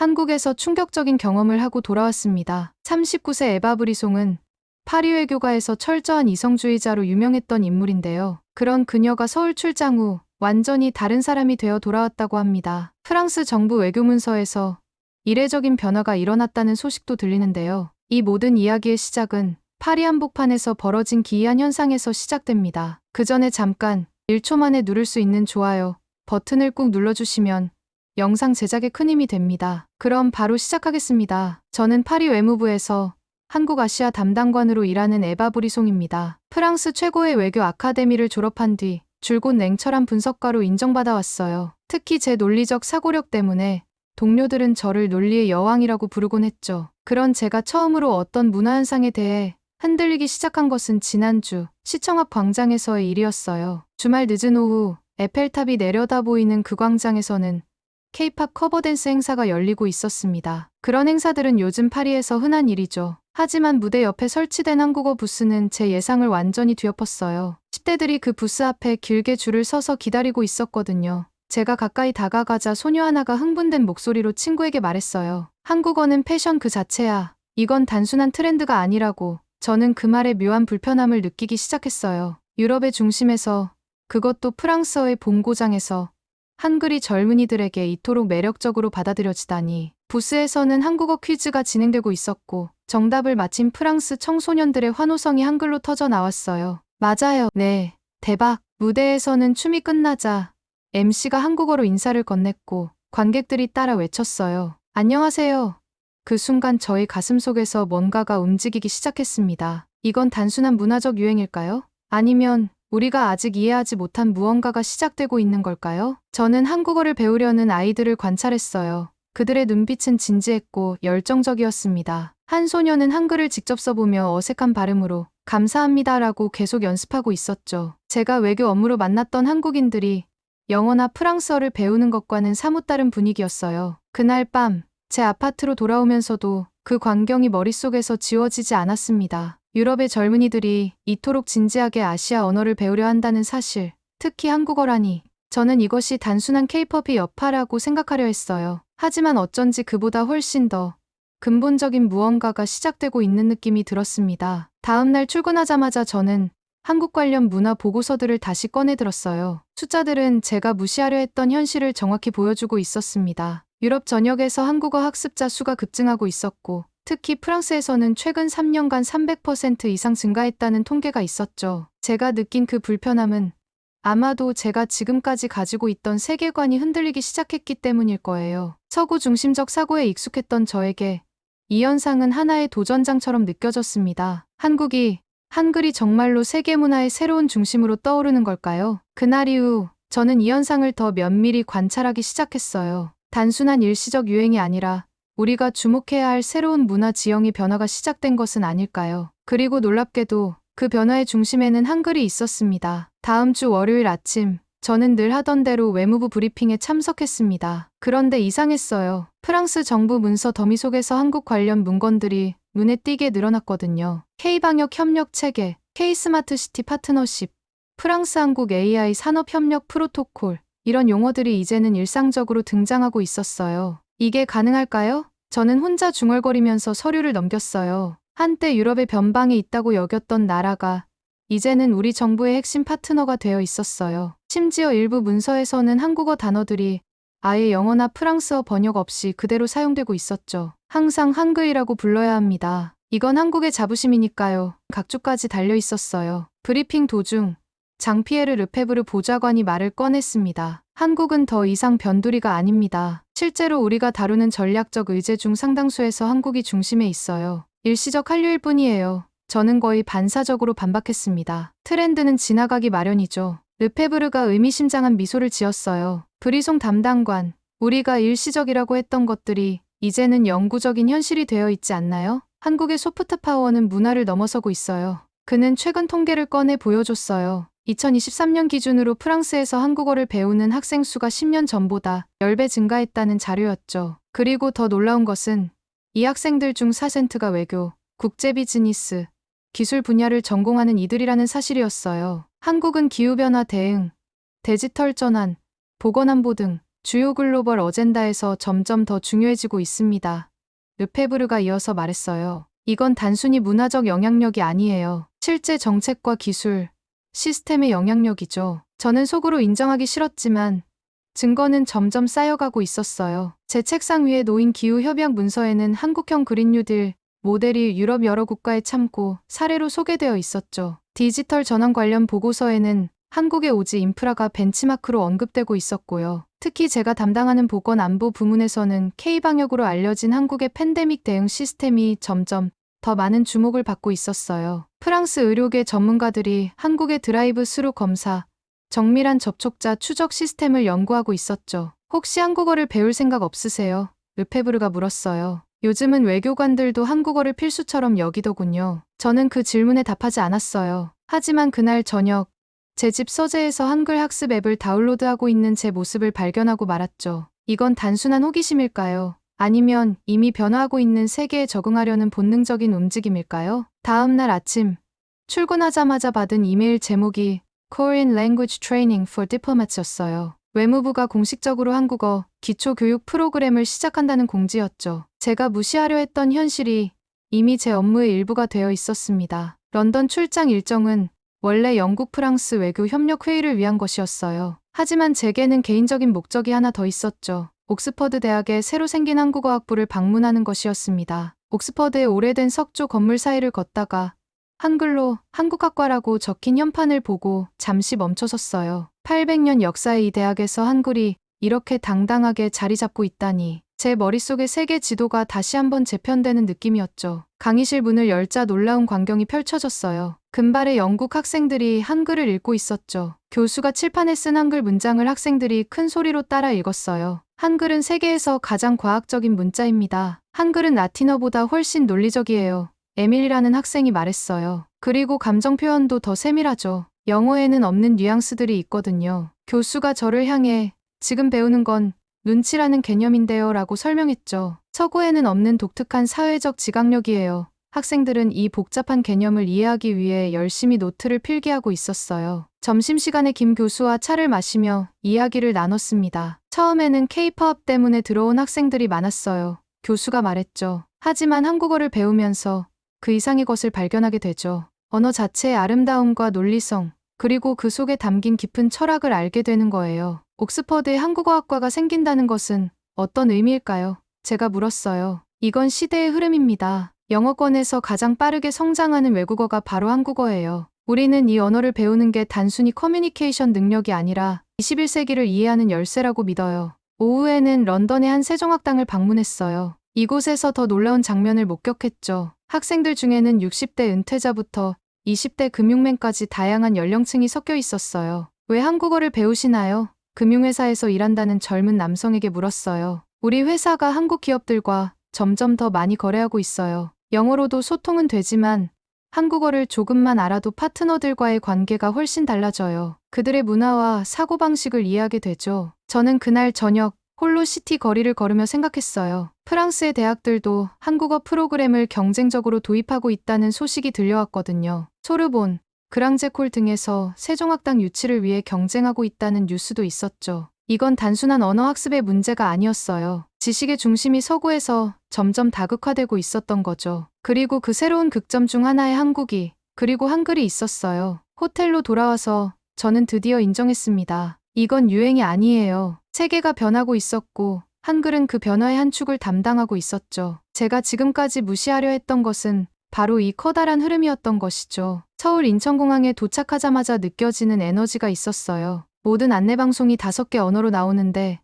한국에서 충격적인 경험을 하고 돌아왔습니다. 39세 에바 브리송은 파리 외교가에서 철저한 이성주의자로 유명했던 인물인데요. 그런 그녀가 서울 출장 후 완전히 다른 사람이 되어 돌아왔다고 합니다. 프랑스 정부 외교문서에서 이례적인 변화가 일어났다는 소식도 들리는데요. 이 모든 이야기의 시작은 파리 한복판에서 벌어진 기이한 현상에서 시작됩니다. 그 전에 잠깐 1초 만에 누를 수 있는 좋아요 버튼을 꾹 눌러주시면 영상 제작에 큰 힘이 됩니다. 그럼 바로 시작하겠습니다. 저는 파리 외무부에서 한국 아시아 담당관으로 일하는 에바 브리송입니다. 프랑스 최고의 외교 아카데미를 졸업한 뒤 줄곧 냉철한 분석가로 인정받아 왔어요. 특히 제 논리적 사고력 때문에 동료들은 저를 논리의 여왕이라고 부르곤 했죠. 그런 제가 처음으로 어떤 문화현상에 대해 흔들리기 시작한 것은 지난주 시청 앞 광장에서의 일이었어요. 주말 늦은 오후 에펠탑이 내려다 보이는 그 광장에서는 K-팝 커버댄스 행사가 열리고 있었습니다. 그런 행사들은 요즘 파리에서 흔한 일이죠. 하지만 무대 옆에 설치된 한국어 부스는 제 예상을 완전히 뒤엎었어요. 10대들이 그 부스 앞에 길게 줄을 서서 기다리고 있었거든요. 제가 가까이 다가가자 소녀 하나가 흥분된 목소리로 친구에게 말했어요. 한국어는 패션 그 자체야. 이건 단순한 트렌드가 아니라고. 저는 그 말에 묘한 불편함을 느끼기 시작했어요. 유럽의 중심에서, 그것도 프랑스어의 본고장에서 한글이 젊은이들에게 이토록 매력적으로 받아들여지다니. 부스에서는 한국어 퀴즈가 진행되고 있었고 정답을 맞힌 프랑스 청소년들의 환호성이 한글로 터져 나왔어요. 맞아요. 네. 대박. 무대에서는 춤이 끝나자 MC가 한국어로 인사를 건넸고 관객들이 따라 외쳤어요. 안녕하세요. 그 순간 저희 가슴속에서 뭔가가 움직이기 시작했습니다. 이건 단순한 문화적 유행일까요? 아니면 우리가 아직 이해하지 못한 무언가가 시작되고 있는 걸까요? 저는 한국어를 배우려는 아이들을 관찰했어요. 그들의 눈빛은 진지했고 열정적이었습니다. 한 소녀는 한글을 직접 써보며 어색한 발음으로 감사합니다라고 계속 연습하고 있었죠. 제가 외교 업무로 만났던 한국인들이 영어나 프랑스어를 배우는 것과는 사뭇 다른 분위기였어요. 그날 밤 제 아파트로 돌아오면서도 그 광경이 머릿속에서 지워지지 않았습니다. 유럽의 젊은이들이 이토록 진지하게 아시아 언어를 배우려 한다는 사실, 특히 한국어라니. 저는 이것이 단순한 K-팝의 여파라고 생각하려 했어요. 하지만 어쩐지 그보다 훨씬 더 근본적인 무언가가 시작되고 있는 느낌이 들었습니다. 다음 날 출근하자마자 저는 한국 관련 문화 보고서들을 다시 꺼내 들었어요. 숫자들은 제가 무시하려 했던 현실을 정확히 보여주고 있었습니다. 유럽 전역에서 한국어 학습자 수가 급증하고 있었고 특히 프랑스에서는 최근 3년간 300% 이상 증가했다는 통계가 있었죠. 제가 느낀 그 불편함은 아마도 제가 지금까지 가지고 있던 세계관이 흔들리기 시작했기 때문일 거예요. 서구 중심적 사고에 익숙했던 저에게 이 현상은 하나의 도전장처럼 느껴졌습니다. 한글이 정말로 세계 문화의 새로운 중심으로 떠오르는 걸까요? 그날 이후 저는 이 현상을 더 면밀히 관찰하기 시작했어요. 단순한 일시적 유행이 아니라 우리가 주목해야 할 새로운 문화 지형의 변화가 시작된 것은 아닐까요? 그리고 놀랍게도 그 변화의 중심에는 한글이 있었습니다. 다음 주 월요일 아침, 저는 늘 하던 대로 외무부 브리핑에 참석했습니다. 그런데 이상했어요. 프랑스 정부 문서 더미 속에서 한국 관련 문건들이 눈에 띄게 늘어났거든요. K방역 협력 체계, K-스마트 시티 파트너십, 프랑스 한국 AI 산업협력 프로토콜, 이런 용어들이 이제는 일상적으로 등장하고 있었어요. 이게 가능할까요? 저는 혼자 중얼거리면서 서류를 넘겼어요. 한때 유럽의 변방에 있다고 여겼던 나라가 이제는 우리 정부의 핵심 파트너가 되어 있었어요. 심지어 일부 문서에서는 한국어 단어들이 아예 영어나 프랑스어 번역 없이 그대로 사용되고 있었죠. 항상 한글이라고 불러야 합니다. 이건 한국의 자부심이니까요. 각주까지 달려 있었어요. 브리핑 도중 장피에르 르페브르 보좌관이 말을 꺼냈습니다. 한국은 더 이상 변두리가 아닙니다. 실제로 우리가 다루는 전략적 의제 중 상당수에서 한국이 중심에 있어요. 일시적 한류일 뿐이에요. 저는 거의 반사적으로 반박했습니다. 트렌드는 지나가기 마련이죠. 르페브르가 의미심장한 미소를 지었어요. 브리송 담당관, 우리가 일시적이라고 했던 것들이 이제는 영구적인 현실이 되어 있지 않나요? 한국의 소프트 파워는 문화를 넘어서고 있어요. 그는 최근 통계를 꺼내 보여줬어요. 2023년 기준으로 프랑스에서 한국어를 배우는 학생 수가 10년 전보다 10배 증가했다는 자료였죠. 그리고 더 놀라운 것은 이 학생들 중 4%가 외교, 국제 비즈니스, 기술 분야를 전공하는 이들이라는 사실이었어요. 한국은 기후변화 대응, 디지털 전환, 보건안보 등 주요 글로벌 어젠다에서 점점 더 중요해지고 있습니다. 르페브르가 이어서 말했어요. 이건 단순히 문화적 영향력이 아니에요. 실제 정책과 기술, 시스템의 영향력이죠. 저는 속으로 인정하기 싫었지만 증거는 점점 쌓여가고 있었어요. 제 책상 위에 놓인 기후협약 문서에는 한국형 그린 뉴딜 모델이 유럽 여러 국가에 참고 사례로 소개되어 있었죠. 디지털 전환 관련 보고서에는 한국의 오지 인프라가 벤치마크로 언급되고 있었고요. 특히 제가 담당하는 보건안보 부문에서는 K방역으로 알려진 한국의 팬데믹 대응 시스템이 점점 더 많은 주목을 받고 있었어요. 프랑스 의료계 전문가들이 한국의 드라이브 스루 검사, 정밀한 접촉자 추적 시스템을 연구하고 있었죠. 혹시 한국어를 배울 생각 없으세요? 르페브르가 물었어요. 요즘은 외교관들도 한국어를 필수처럼 여기더군요. 저는 그 질문에 답하지 않았어요. 하지만 그날 저녁, 제 집 서재에서 한글 학습 앱을 다운로드하고 있는 제 모습을 발견하고 말았죠. 이건 단순한 호기심일까요? 아니면 이미 변화하고 있는 세계에 적응하려는 본능적인 움직임일까요? 다음 날 아침, 출근하자마자 받은 이메일 제목이 Korean Language Training for Diplomats였어요. 외무부가 공식적으로 한국어 기초교육 프로그램을 시작한다는 공지였죠. 제가 무시하려 했던 현실이 이미 제 업무의 일부가 되어 있었습니다. 런던 출장 일정은 원래 영국 프랑스 외교 협력 회의를 위한 것이었어요. 하지만 제게는 개인적인 목적이 하나 더 있었죠. 옥스퍼드 대학의 새로 생긴 한국어학부를 방문하는 것이었습니다. 옥스퍼드의 오래된 석조 건물 사이를 걷다가 한글로 한국학과라고 적힌 현판을 보고 잠시 멈춰섰어요. 800년 역사의 이 대학에서 한글이 이렇게 당당하게 자리 잡고 있다니. 제 머릿속의 세계 지도가 다시 한번 재편되는 느낌이었죠. 강의실 문을 열자 놀라운 광경이 펼쳐졌어요. 금발의 영국 학생들이 한글을 읽고 있었죠. 교수가 칠판에 쓴 한글 문장을 학생들이 큰 소리로 따라 읽었어요. 한글은 세계에서 가장 과학적인 문자입니다. 한글은 라틴어보다 훨씬 논리적이에요. 에밀이라는 학생이 말했어요. 그리고 감정 표현도 더 세밀하죠. 영어에는 없는 뉘앙스들이 있거든요. 교수가 저를 향해 지금 배우는 건 눈치라는 개념인데요 라고 설명했죠. 서구에는 없는 독특한 사회적 지각력이에요. 학생들은 이 복잡한 개념을 이해하기 위해 열심히 노트를 필기하고 있었어요. 점심시간에 김 교수와 차를 마시며 이야기를 나눴습니다. 처음에는 K-팝 때문에 들어온 학생들이 많았어요. 교수가 말했죠. 하지만 한국어를 배우면서 그 이상의 것을 발견하게 되죠. 언어 자체의 아름다움과 논리성, 그리고 그 속에 담긴 깊은 철학을 알게 되는 거예요. 옥스퍼드에 한국어학과가 생긴다는 것은 어떤 의미일까요? 제가 물었어요. 이건 시대의 흐름입니다. 영어권에서 가장 빠르게 성장하는 외국어가 바로 한국어예요. 우리는 이 언어를 배우는 게 단순히 커뮤니케이션 능력이 아니라 21세기를 이해하는 열쇠라고 믿어요. 오후에는 런던의 한 세종학당을 방문했어요. 이곳에서 더 놀라운 장면을 목격했죠. 학생들 중에는 60대 은퇴자부터 20대 금융맨까지 다양한 연령층이 섞여 있었어요. 왜 한국어를 배우시나요? 금융회사에서 일한다는 젊은 남성에게 물었어요. 우리 회사가 한국 기업들과 점점 더 많이 거래하고 있어요. 영어로도 소통은 되지만 한국어를 조금만 알아도 파트너들과의 관계가 훨씬 달라져요. 그들의 문화와 사고방식을 이해하게 되죠. 저는 그날 저녁 홀로 시티 거리를 걸으며 생각했어요. 프랑스의 대학들도 한국어 프로그램을 경쟁적으로 도입하고 있다는 소식이 들려왔거든요. 소르본, 그랑제콜 등에서 세종학당 유치를 위해 경쟁하고 있다는 뉴스도 있었죠. 이건 단순한 언어학습의 문제가 아니었어요. 지식의 중심이 서구에서 점점 다극화되고 있었던 거죠. 그리고 그 새로운 극점 중 하나에 그리고 한글이 있었어요. 호텔로 돌아와서 저는 드디어 인정했습니다. 이건 유행이 아니에요. 세계가 변하고 있었고 한글은 그 변화의 한 축을 담당하고 있었죠. 제가 지금까지 무시하려 했던 것은 바로 이 커다란 흐름이었던 것이죠. 서울 인천공항에 도착하자마자 느껴지는 에너지가 있었어요. 모든 안내방송이 5개 언어로 나오는데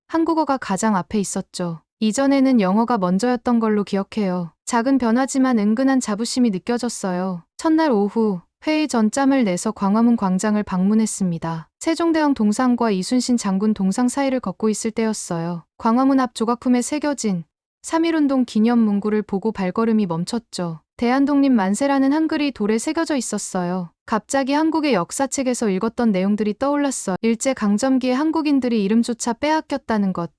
한국어가 가장 앞에 있었죠. 이전에는 영어가 먼저였던 걸로 기억해요. 작은 변화지만 은근한 자부심이 느껴졌어요. 첫날 오후 회의 전 짬을 내서 광화문 광장을 방문했습니다. 세종대왕 동상과 이순신 장군 동상 사이를 걷고 있을 때였어요. 광화문 앞 조각품에 새겨진 3.1운동 기념 문구를 보고 발걸음이 멈췄죠. 대한독립 만세라는 한글이 돌에 새겨져 있었어요. 갑자기 한국의 역사책에서 읽었던 내용들이 떠올랐어요. 일제강점기에 한국인들이 이름조차 빼앗겼다는 것,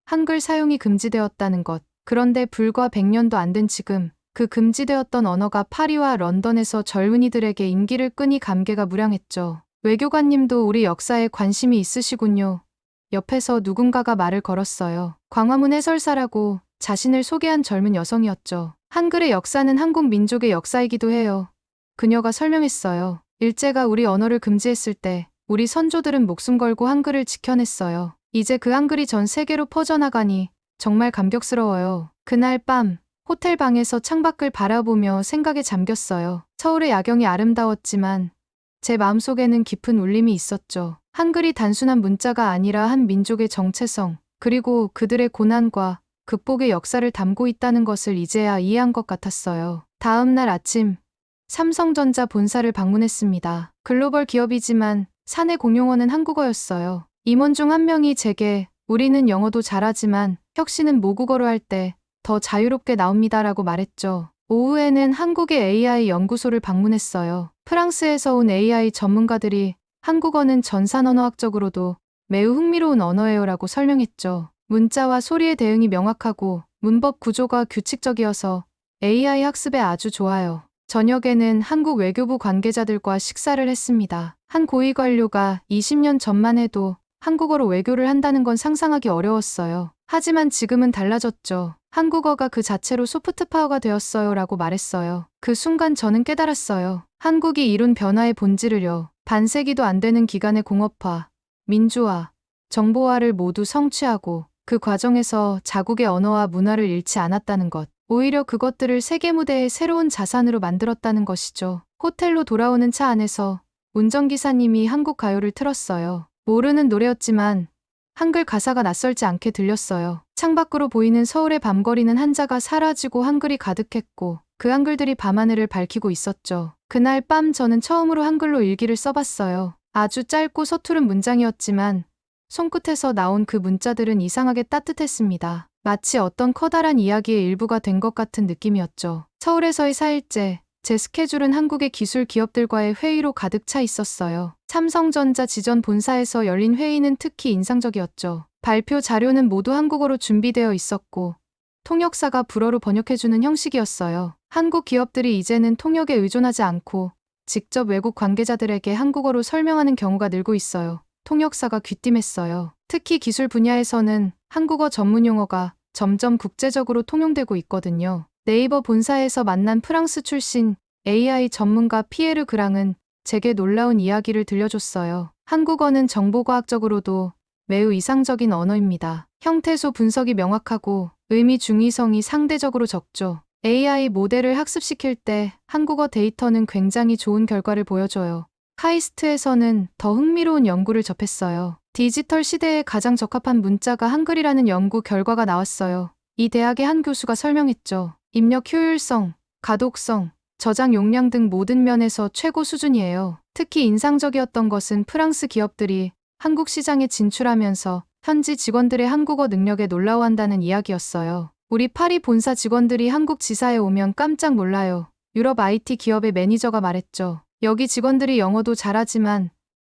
한글 사용이 금지되었다는 것. 그런데 불과 100년도 안 된 지금 그 금지되었던 언어가 파리와 런던에서 젊은이들에게 인기를 끄니 감개가 무량했죠. 외교관님도 우리 역사에 관심이 있으시군요. 옆에서 누군가가 말을 걸었어요. 광화문 해설사라고 자신을 소개한 젊은 여성이었죠. 한글의 역사는 한국 민족의 역사이기도 해요. 그녀가 설명했어요. 일제가 우리 언어를 금지했을 때 우리 선조들은 목숨 걸고 한글을 지켜냈어요. 이제 그 한글이 전 세계로 퍼져나가니 정말 감격스러워요. 그날 밤 호텔 방에서 창밖을 바라보며 생각에 잠겼어요. 서울의 야경이 아름다웠지만 제 마음속에는 깊은 울림이 있었죠. 한글이 단순한 문자가 아니라 한 민족의 정체성, 그리고 그들의 고난과 극복의 역사를 담고 있다는 것을 이제야 이해한 것 같았어요. 다음 날 아침, 삼성전자 본사를 방문했습니다. 글로벌 기업이지만 사내 공용어는 한국어였어요. 임원 중 한 명이 제게 우리는 영어도 잘하지만 혁신은 모국어로 할 때 더 자유롭게 나옵니다라고 말했죠. 오후에는 한국의 AI 연구소를 방문했어요. 프랑스에서 온 AI 전문가들이 한국어는 전산언어학적으로도 매우 흥미로운 언어예요라고 설명했죠. 문자와 소리의 대응이 명확하고 문법 구조가 규칙적이어서 AI 학습에 아주 좋아요. 저녁에는 한국 외교부 관계자들과 식사를 했습니다. 한 고위 관료가 20년 전만 해도 한국어로 외교를 한다는 건 상상하기 어려웠어요. 하지만 지금은 달라졌죠. 한국어가 그 자체로 소프트 파워가 되었어요 라고 말했어요. 그 순간 저는 깨달았어요. 한국이 이룬 변화의 본질을요. 반세기도 안 되는 기간의 공업화, 민주화, 정보화를 모두 성취하고 그 과정에서 자국의 언어와 문화를 잃지 않았다는 것. 오히려 그것들을 세계 무대의 새로운 자산으로 만들었다는 것이죠. 호텔로 돌아오는 차 안에서 운전기사님이 한국 가요를 틀었어요. 모르는 노래였지만 한글 가사가 낯설지 않게 들렸어요. 창밖으로 보이는 서울의 밤거리는 한자가 사라지고 한글이 가득했고 그 한글들이 밤하늘을 밝히고 있었죠. 그날 밤 저는 처음으로 한글로 일기를 써봤어요. 아주 짧고 서투른 문장이었지만 손끝에서 나온 그 문자들은 이상하게 따뜻했습니다. 마치 어떤 커다란 이야기의 일부가 된 것 같은 느낌이었죠. 서울에서의 4일째, 제 스케줄은 한국의 기술 기업들과의 회의로 가득 차 있었어요. 삼성전자 지전 본사에서 열린 회의는 특히 인상적이었죠. 발표 자료는 모두 한국어로 준비되어 있었고 통역사가 불어로 번역해주는 형식이었어요. 한국 기업들이 이제는 통역에 의존하지 않고 직접 외국 관계자들에게 한국어로 설명하는 경우가 늘고 있어요. 통역사가 귀띔했어요. 특히 기술 분야에서는 한국어 전문 용어가 점점 국제적으로 통용되고 있거든요. 네이버 본사에서 만난 프랑스 출신 AI 전문가 피에르 그랑은 제게 놀라운 이야기를 들려줬어요. 한국어는 정보과학적으로도 매우 이상적인 언어입니다. 형태소 분석이 명확하고 의미 중의성이 상대적으로 적죠. AI 모델을 학습시킬 때 한국어 데이터는 굉장히 좋은 결과를 보여줘요. 카이스트에서는 더 흥미로운 연구를 접했어요. 디지털 시대에 가장 적합한 문자가 한글이라는 연구 결과가 나왔어요. 이 대학의 한 교수가 설명했죠. 입력 효율성, 가독성, 저장 용량 등 모든 면에서 최고 수준이에요. 특히 인상적이었던 것은 프랑스 기업들이 한국 시장에 진출하면서 현지 직원들의 한국어 능력에 놀라워한다는 이야기였어요. 우리 파리 본사 직원들이 한국 지사에 오면 깜짝 놀라요. 유럽 IT 기업의 매니저가 말했죠. 여기 직원들이 영어도 잘하지만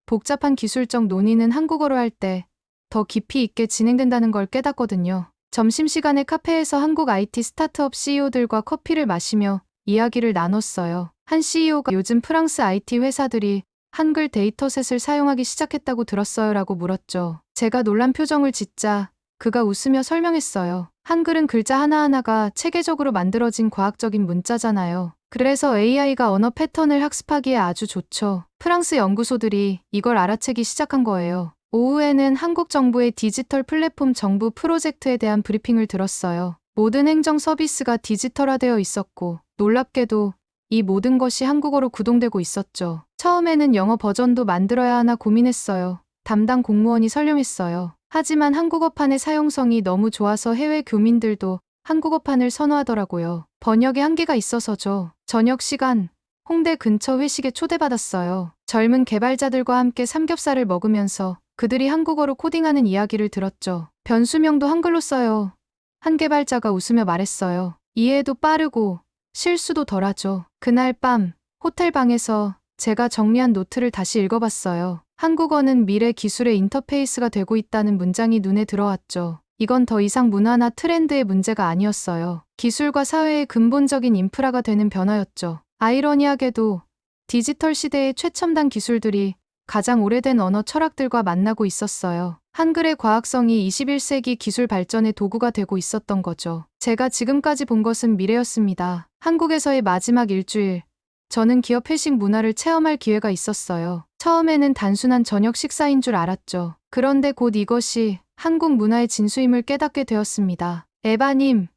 복잡한 기술적 논의는 한국어로 할 때 더 깊이 있게 진행된다는 걸 깨닫거든요. 점심시간에 카페에서 한국 IT 스타트업 CEO들과 커피를 마시며 이야기를 나눴어요. 한 CEO가 요즘 프랑스 IT 회사들이 한글 데이터셋을 사용하기 시작했다고 들었어요 라고 물었죠. 제가 놀란 표정을 짓자 그가 웃으며 설명했어요. 한글은 글자 하나하나가 체계적으로 만들어진 과학적인 문자잖아요. 그래서 AI가 언어 패턴을 학습하기에 아주 좋죠. 프랑스 연구소들이 이걸 알아채기 시작한 거예요. 오후에는 한국 정부의 디지털 플랫폼 정부 프로젝트에 대한 브리핑을 들었어요. 모든 행정 서비스가 디지털화되어 있었고 놀랍게도 이 모든 것이 한국어로 구동되고 있었죠. 처음에는 영어 버전도 만들어야 하나 고민했어요. 담당 공무원이 설명했어요. 하지만 한국어판의 사용성이 너무 좋아서 해외 교민들도 한국어판을 선호하더라고요. 번역에 한계가 있어서죠. 저녁 시간, 홍대 근처 회식에 초대받았어요. 젊은 개발자들과 함께 삼겹살을 먹으면서 그들이 한국어로 코딩하는 이야기를 들었죠. 변수명도 한글로 써요. 한 개발자가 웃으며 말했어요. 이해도 빠르고 실수도 덜하죠. 그날 밤 호텔 방에서 제가 정리한 노트를 다시 읽어봤어요. 한국어는 미래 기술의 인터페이스가 되고 있다는 문장이 눈에 들어왔죠. 이건 더 이상 문화나 트렌드의 문제가 아니었어요. 기술과 사회의 근본적인 인프라가 되는 변화였죠. 아이러니하게도 디지털 시대의 최첨단 기술들이 가장 오래된 언어 철학들과 만나고 있었어요. 한글의 과학성이 21세기 기술 발전의 도구가 되고 있었던 거죠. 제가 지금까지 본 것은 미래였습니다. 한국에서의 마지막 일주일, 저는 기업 회식 문화를 체험할 기회가 있었어요. 처음에는 단순한 저녁 식사인 줄 알았죠. 그런데 곧 이것이 한국 문화의 진수임을 깨닫게 되었습니다. 에바님,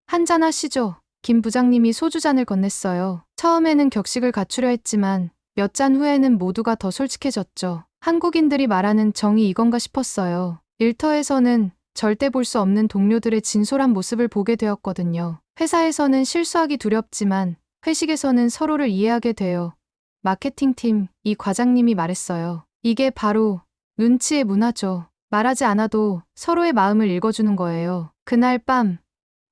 한잔 하시죠. 김 부장님이 소주잔을 건넸어요. 처음에는 격식을 갖추려 했지만 몇 잔 후에는 모두가 더 솔직해졌죠. 한국인들이 말하는 정이 이건가 싶었어요. 일터에서는 절대 볼 수 없는 동료들의 진솔한 모습을 보게 되었거든요. 회사에서는 실수하기 두렵지만 회식에서는 서로를 이해하게 돼요. 마케팅팀 이 과장님이 말했어요. 이게 바로 눈치의 문화죠. 말하지 않아도 서로의 마음을 읽어주는 거예요. 그날 밤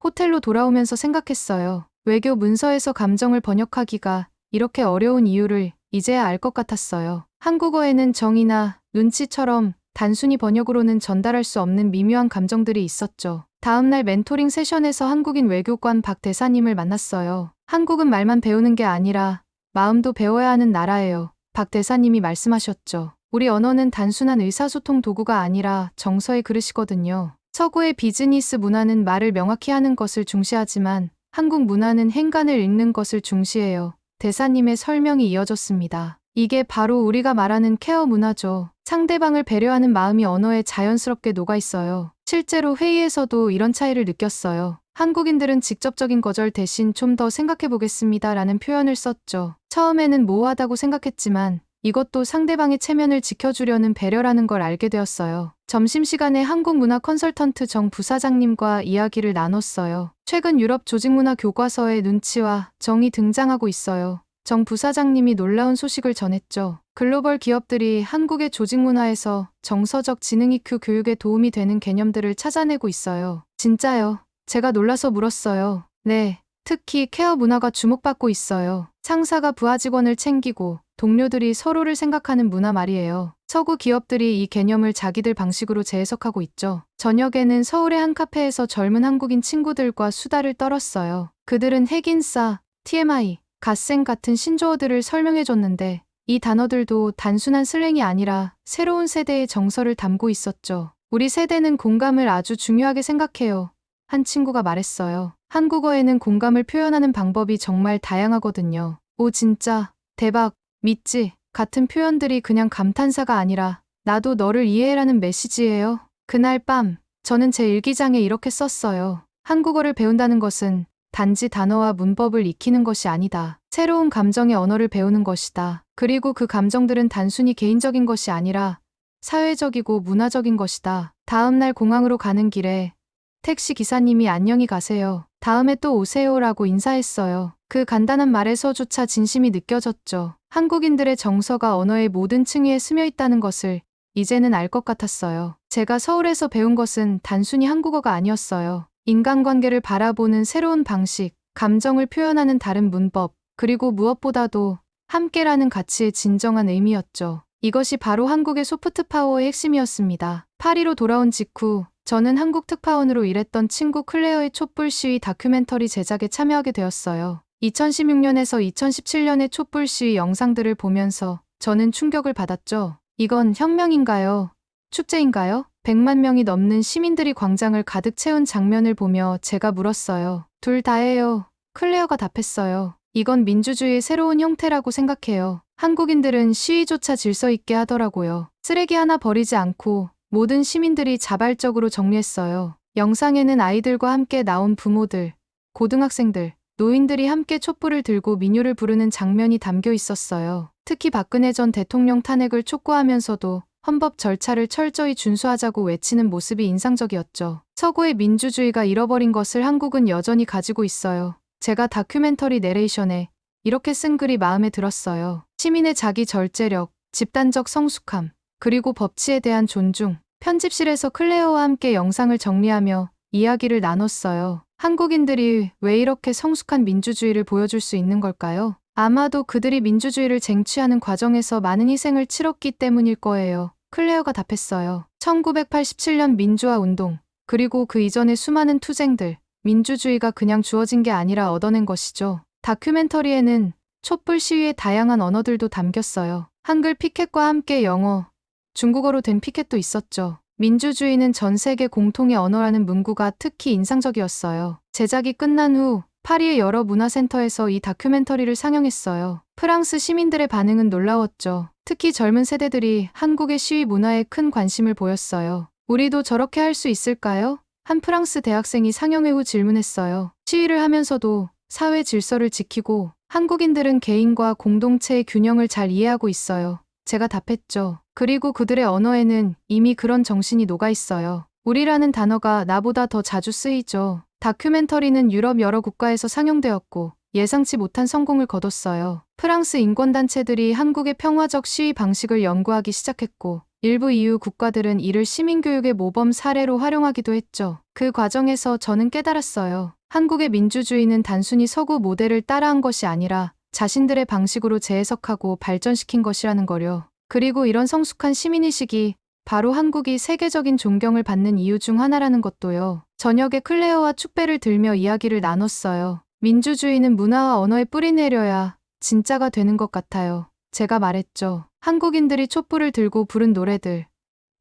호텔로 돌아오면서 생각했어요. 외교 문서에서 감정을 번역하기가 이렇게 어려운 이유를 이제야 알 것 같았어요. 한국어에는 정이나 눈치처럼 단순히 번역으로는 전달할 수 없는 미묘한 감정들이 있었죠. 다음날 멘토링 세션에서 한국인 외교관 박 대사님을 만났어요. 한국은 말만 배우는 게 아니라 마음도 배워야 하는 나라예요. 박 대사님이 말씀하셨죠. 우리 언어는 단순한 의사소통 도구가 아니라 정서의 그릇이거든요. 서구의 비즈니스 문화는 말을 명확히 하는 것을 중시하지만 한국 문화는 행간을 읽는 것을 중시해요. 대사님의 설명이 이어졌습니다. 이게 바로 우리가 말하는 케어 문화죠. 상대방을 배려하는 마음이 언어에 자연스럽게 녹아있어요. 실제로 회의에서도 이런 차이를 느꼈어요. 한국인들은 직접적인 거절 대신 좀 더 생각해보겠습니다 라는 표현을 썼죠. 처음에는 모호하다고 생각했지만 이것도 상대방의 체면을 지켜주려는 배려라는 걸 알게 되었어요. 점심시간에 한국문화 컨설턴트 정 부사장님과 이야기를 나눴어요. 최근 유럽 조직문화 교과서에 눈치와 정이 등장하고 있어요. 정 부사장님이 놀라운 소식을 전했죠. 글로벌 기업들이 한국의 조직문화에서 정서적 지능 EQ 교육에 도움이 되는 개념들을 찾아내고 있어요. 진짜요? 제가 놀라서 물었어요. 네, 특히 케어 문화가 주목받고 있어요. 상사가 부하 직원을 챙기고 동료들이 서로를 생각하는 문화 말이에요. 서구 기업들이 이 개념을 자기들 방식으로 재해석하고 있죠. 저녁에는 서울의 한 카페에서 젊은 한국인 친구들과 수다를 떨었어요. 그들은 핵인싸, TMI, 갓생 같은 신조어들을 설명해줬는데 이 단어들도 단순한 슬랭이 아니라 새로운 세대의 정서를 담고 있었죠. 우리 세대는 공감을 아주 중요하게 생각해요. 한 친구가 말했어요. 한국어에는 공감을 표현하는 방법이 정말 다양하거든요. 오 진짜, 대박, 믿지 같은 표현들이 그냥 감탄사가 아니라 나도 너를 이해해라는 메시지예요. 그날 밤 저는 제 일기장에 이렇게 썼어요. 한국어를 배운다는 것은 단지 단어와 문법을 익히는 것이 아니다. 새로운 감정의 언어를 배우는 것이다. 그리고 그 감정들은 단순히 개인적인 것이 아니라 사회적이고 문화적인 것이다. 다음 날 공항으로 가는 길에 택시 기사님이 안녕히 가세요. 다음에 또 오세요라고 인사했어요. 그 간단한 말에서조차 진심이 느껴졌죠. 한국인들의 정서가 언어의 모든 층위에 스며 있다는 것을 이제는 알 것 같았어요. 제가 서울에서 배운 것은 단순히 한국어가 아니었어요. 인간관계를 바라보는 새로운 방식, 감정을 표현하는 다른 문법, 그리고 무엇보다도 함께라는 가치의 진정한 의미였죠. 이것이 바로 한국의 소프트 파워의 핵심이었습니다. 파리로 돌아온 직후 저는 한국 특파원으로 일했던 친구 클레어의 촛불 시위 다큐멘터리 제작에 참여하게 되었어요. 2016년에서 2017년의 촛불 시위 영상들을 보면서 저는 충격을 받았죠. 이건 혁명인가요? 축제인가요? 100만 명이 넘는 시민들이 광장을 가득 채운 장면을 보며 제가 물었어요. 둘 다예요. 클레어가 답했어요. 이건 민주주의의 새로운 형태라고 생각해요. 한국인들은 시위조차 질서 있게 하더라고요. 쓰레기 하나 버리지 않고 모든 시민들이 자발적으로 정리했어요. 영상에는 아이들과 함께 나온 부모들, 고등학생들, 노인들이 함께 촛불을 들고 민요를 부르는 장면이 담겨 있었어요. 특히 박근혜 전 대통령 탄핵을 촉구하면서도 헌법 절차를 철저히 준수하자고 외치는 모습이 인상적이었죠. 서구의 민주주의가 잃어버린 것을 한국은 여전히 가지고 있어요. 제가 다큐멘터리 내레이션에 이렇게 쓴 글이 마음에 들었어요. 시민의 자기 절제력, 집단적 성숙함, 그리고 법치에 대한 존중. 편집실에서 클레어와 함께 영상을 정리하며 이야기를 나눴어요. 한국인들이 왜 이렇게 성숙한 민주주의를 보여줄 수 있는 걸까요? 아마도 그들이 민주주의를 쟁취하는 과정에서 많은 희생을 치렀기 때문일 거예요. 클레어가 답했어요. 1987년 민주화 운동, 그리고 그 이전의 수많은 투쟁들, 민주주의가 그냥 주어진 게 아니라 얻어낸 것이죠. 다큐멘터리에는 촛불 시위의 다양한 언어들도 담겼어요. 한글 피켓과 함께 영어, 중국어로 된 피켓도 있었죠. 민주주의는 전 세계 공통의 언어라는 문구가 특히 인상적이었어요. 제작이 끝난 후 파리의 여러 문화센터에서 이 다큐멘터리를 상영했어요. 프랑스 시민들의 반응은 놀라웠죠. 특히 젊은 세대들이 한국의 시위 문화에 큰 관심을 보였어요. 우리도 저렇게 할 수 있을까요? 한 프랑스 대학생이 상영회 후 질문했어요. 시위를 하면서도 사회 질서를 지키고 한국인들은 개인과 공동체의 균형을 잘 이해하고 있어요. 제가 답했죠. 그리고 그들의 언어에는 이미 그런 정신이 녹아 있어요. 우리라는 단어가 나보다 더 자주 쓰이죠. 다큐멘터리는 유럽 여러 국가에서 상영되었고 예상치 못한 성공을 거뒀어요. 프랑스 인권단체들이 한국의 평화적 시위 방식을 연구하기 시작했고 일부 EU 국가들은 이를 시민교육의 모범 사례로 활용하기도 했죠. 그 과정에서 저는 깨달았어요. 한국의 민주주의는 단순히 서구 모델을 따라한 것이 아니라 자신들의 방식으로 재해석하고 발전시킨 것이라는 거요. 그리고 이런 성숙한 시민의식이 바로 한국이 세계적인 존경을 받는 이유 중 하나라는 것도요. 저녁에 클레어와 축배를 들며 이야기를 나눴어요. 민주주의는 문화와 언어에 뿌리 내려야 진짜가 되는 것 같아요. 제가 말했죠. 한국인들이 촛불을 들고 부른 노래들,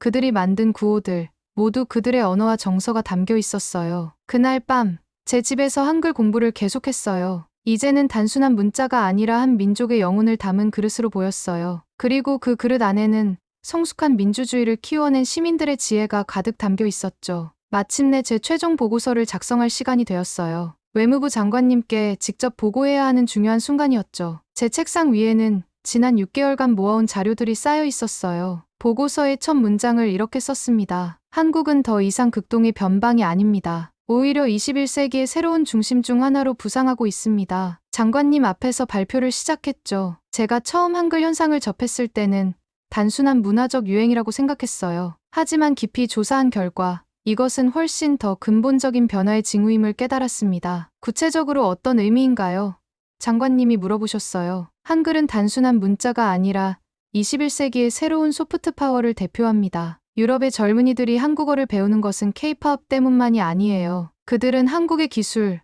그들이 만든 구호들, 모두 그들의 언어와 정서가 담겨 있었어요. 그날 밤, 제 집에서 한글 공부를 계속했어요. 이제는 단순한 문자가 아니라 한 민족의 영혼을 담은 그릇으로 보였어요. 그리고 그 그릇 안에는 성숙한 민주주의를 키워낸 시민들의 지혜가 가득 담겨 있었죠. 마침내 제 최종 보고서를 작성할 시간이 되었어요. 외무부 장관님께 직접 보고해야 하는 중요한 순간이었죠. 제 책상 위에는 지난 6개월간 모아온 자료들이 쌓여 있었어요. 보고서의 첫 문장을 이렇게 썼습니다. 한국은 더 이상 극동의 변방이 아닙니다. 오히려 21세기의 새로운 중심 중 하나로 부상하고 있습니다. 장관님 앞에서 발표를 시작했죠. 제가 처음 한글 현상을 접했을 때는 단순한 문화적 유행이라고 생각했어요. 하지만 깊이 조사한 결과 이것은 훨씬 더 근본적인 변화의 징후임을 깨달았습니다. 구체적으로 어떤 의미인가요? 장관님이 물어보셨어요. 한글은 단순한 문자가 아니라 21세기의 새로운 소프트 파워를 대표합니다. 유럽의 젊은이들이 한국어를 배우는 것은 K-팝 때문만이 아니에요. 그들은 한국의 기술,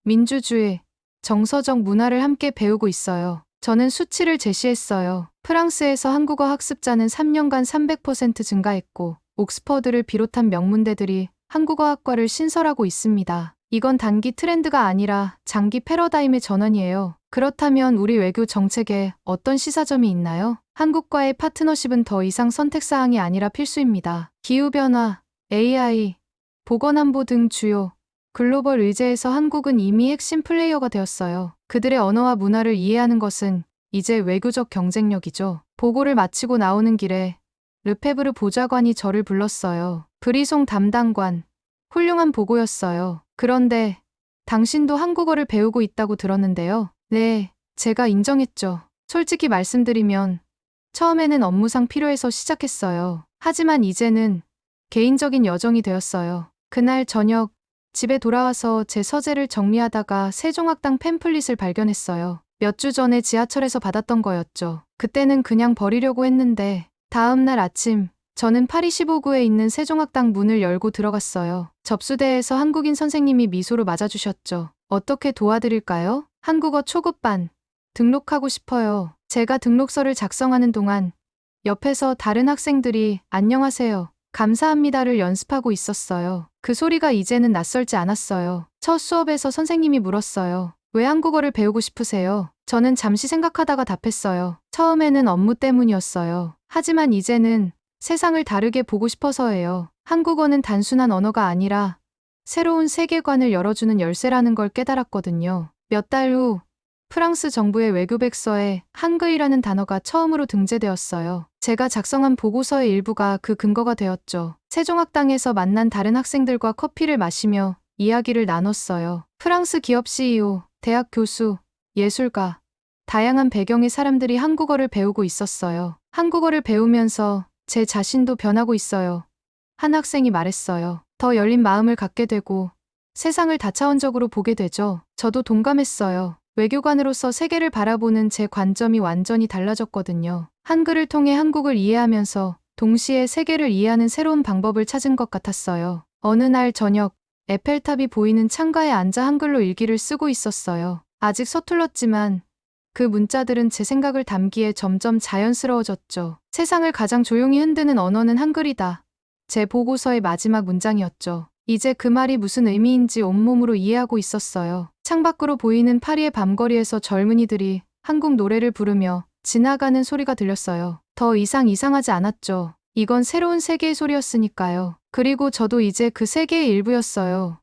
민주주의, 정서적 문화를 함께 배우고 있어요. 저는 수치를 제시했어요. 프랑스에서 한국어 학습자는 3년간 300% 증가했고 옥스퍼드를 비롯한 명문대들이 한국어 학과를 신설하고 있습니다. 이건 단기 트렌드가 아니라 장기 패러다임의 전환이에요. 그렇다면 우리 외교 정책에 어떤 시사점이 있나요? 한국과의 파트너십은 더 이상 선택사항이 아니라 필수입니다. 기후변화, AI, 보건안보 등 주요 글로벌 의제에서 한국은 이미 핵심 플레이어가 되었어요. 그들의 언어와 문화를 이해하는 것은 이제 외교적 경쟁력이죠. 보고를 마치고 나오는 길에 르페브르 보좌관이 저를 불렀어요. 브리송 담당관, 훌륭한 보고였어요. 그런데 당신도 한국어를 배우고 있다고 들었는데요. 네, 제가 인정했죠. 솔직히 말씀드리면 처음에는 업무상 필요해서 시작했어요. 하지만 이제는 개인적인 여정이 되었어요. 그날 저녁 집에 돌아와서 제 서재를 정리하다가 세종학당 팸플릿을 발견했어요. 몇 주 전에 지하철에서 받았던 거였죠. 그때는 그냥 버리려고 했는데 다음 날 아침 저는 파리 15구에 있는 세종학당 문을 열고 들어갔어요. 접수대에서 한국인 선생님이 미소로 맞아주셨죠. 어떻게 도와드릴까요? 한국어 초급반 등록하고 싶어요. 제가 등록서를 작성하는 동안 옆에서 다른 학생들이 안녕하세요, 감사합니다를 연습하고 있었어요. 그 소리가 이제는 낯설지 않았어요. 첫 수업에서 선생님이 물었어요. 왜 한국어를 배우고 싶으세요? 저는 잠시 생각하다가 답했어요. 처음에는 업무 때문이었어요. 하지만 이제는 세상을 다르게 보고 싶어서예요. 한국어는 단순한 언어가 아니라 새로운 세계관을 열어주는 열쇠라는 걸 깨달았거든요. 몇 달 후 프랑스 정부의 외교백서에 한글이라는 단어가 처음으로 등재되었어요. 제가 작성한 보고서의 일부가 그 근거가 되었죠. 세종학당에서 만난 다른 학생들과 커피를 마시며 이야기를 나눴어요. 프랑스 기업 CEO, 대학 교수, 예술가, 다양한 배경의 사람들이 한국어를 배우고 있었어요. 한국어를 배우면서 제 자신도 변하고 있어요. 한 학생이 말했어요. 더 열린 마음을 갖게 되고 세상을 다차원적으로 보게 되죠. 저도 동감했어요. 외교관으로서 세계를 바라보는 제 관점이 완전히 달라졌거든요. 한글을 통해 한국을 이해하면서 동시에 세계를 이해하는 새로운 방법을 찾은 것 같았어요. 어느 날 저녁, 에펠탑이 보이는 창가에 앉아 한글로 일기를 쓰고 있었어요. 아직 서툴렀지만 그 문자들은 제 생각을 담기에 점점 자연스러워졌죠. 세상을 가장 조용히 흔드는 언어는 한글이다. 제 보고서의 마지막 문장이었죠. 이제 그 말이 무슨 의미인지 온몸으로 이해하고 있었어요. 창밖으로 보이는 파리의 밤거리에서 젊은이들이 한국 노래를 부르며 지나가는 소리가 들렸어요. 더 이상 이상하지 않았죠. 이건 새로운 세계의 소리였으니까요. 그리고 저도 이제 그 세계의 일부였어요.